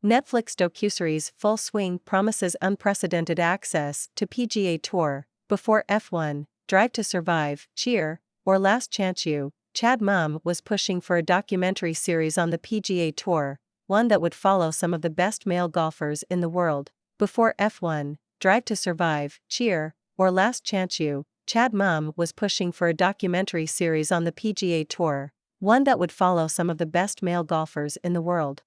Netflix docuseries Full Swing promises unprecedented access to PGA Tour, Before F1, Drive to Survive, Cheer, or Last Chance U. Chad Mumm was pushing for a documentary series on the PGA Tour, one that would follow some of the best male golfers in the world. Before F1, Drive to Survive, Cheer, or Last Chance U. Chad Mumm was pushing for a documentary series on the PGA Tour, one that would follow some of the best male golfers in the world.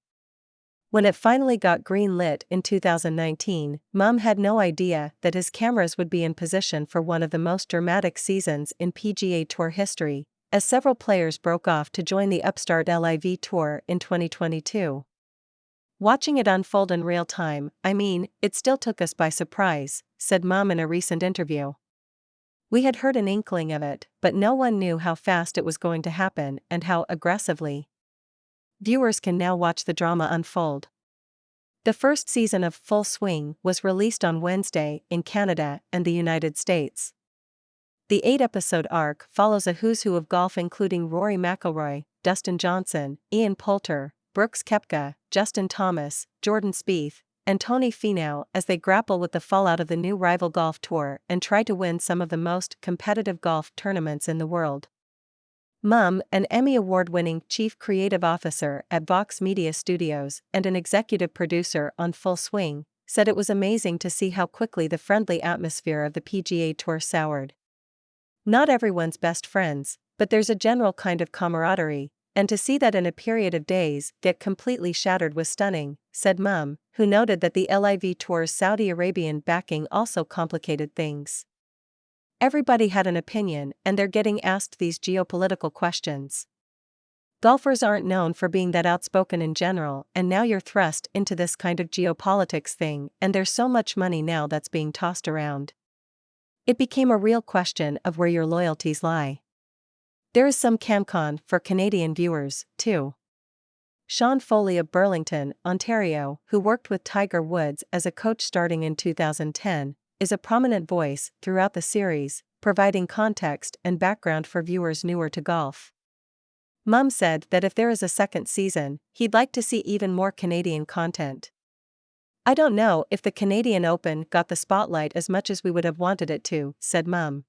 When it finally got green-lit in 2019, Mumm had no idea that his cameras would be in position for one of the most dramatic seasons in PGA Tour history, as several players broke off to join the upstart LIV Tour in 2022. Watching it unfold in real time, it still took us by surprise, said Mumm in a recent interview. We had heard an inkling of it, but no one knew how fast it was going to happen and how aggressively. Viewers can now watch the drama unfold. The first season of Full Swing was released on Wednesday in Canada and the United States. The 8-episode arc follows a who's who of golf including Rory McIlroy, Dustin Johnson, Ian Poulter, Brooks Koepka, Justin Thomas, Jordan Spieth, and Tony Finau as they grapple with the fallout of the new rival golf tour and try to win some of the most competitive golf tournaments in the world. Mumm, an Emmy Award-winning chief creative officer at Vox Media Studios and an executive producer on Full Swing, said it was amazing to see how quickly the friendly atmosphere of the PGA Tour soured. Not everyone's best friends, but there's a general kind of camaraderie, and to see that in a period of days get completely shattered was stunning, said Mumm, who noted that the LIV Tour's Saudi Arabian backing also complicated things. Everybody had an opinion and they're getting asked these geopolitical questions. Golfers aren't known for being that outspoken in general, and now you're thrust into this kind of geopolitics thing, and there's so much money now that's being tossed around. It became a real question of where your loyalties lie. There is some CanCon for Canadian viewers, too. Sean Foley of Burlington, Ontario, who worked with Tiger Woods as a coach starting in 2010, is a prominent voice throughout the series, providing context and background for viewers newer to golf. Mumm said that if there is a second season, he'd like to see even more Canadian content. I don't know if the Canadian Open got the spotlight as much as we would have wanted it to, said Mumm.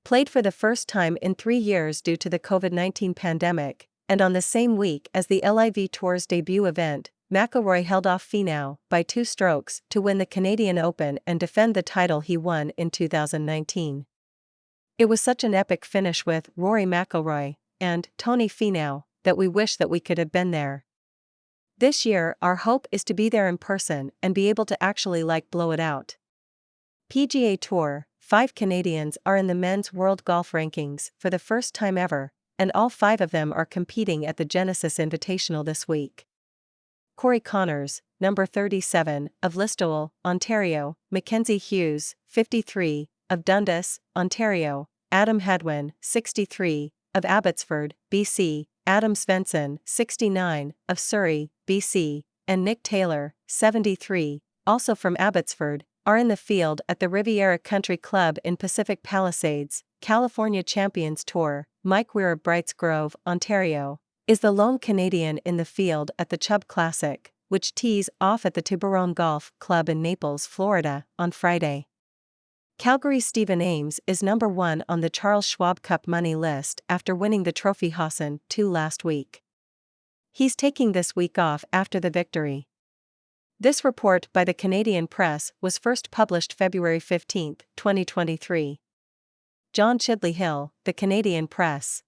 Played for the first time in 3 years due to the COVID-19 pandemic, and on the same week as the LIV Tour's debut event, McIlroy held off Finau by 2 strokes to win the Canadian Open and defend the title he won in 2019. It was such an epic finish with Rory McIlroy and Tony Finau that we wish that we could have been there. This year our hope is to be there in person and be able to actually blow it out. PGA Tour, 5 Canadians are in the men's World Golf Rankings for the first time ever, and all 5 of them are competing at the Genesis Invitational this week. Corey Connors, number 37, of Listowel, Ontario, Mackenzie Hughes, 53, of Dundas, Ontario, Adam Hadwin, 63, of Abbotsford, BC, Adam Svensson, 69, of Surrey, BC, and Nick Taylor, 73, also from Abbotsford, are in the field at the Riviera Country Club in Pacific Palisades, California Champions Tour. Mike Weir of Brights Grove, Ontario, is the lone Canadian in the field at the Chubb Classic, which tees off at the Tiburon Golf Club in Naples, Florida, on Friday. Calgary's Stephen Ames is number 1 on the Charles Schwab Cup money list after winning the Trophy Hassan 2 last week. He's taking this week off after the victory. This report by the Canadian Press was first published February 15, 2023. John Chidley Hill, The Canadian Press.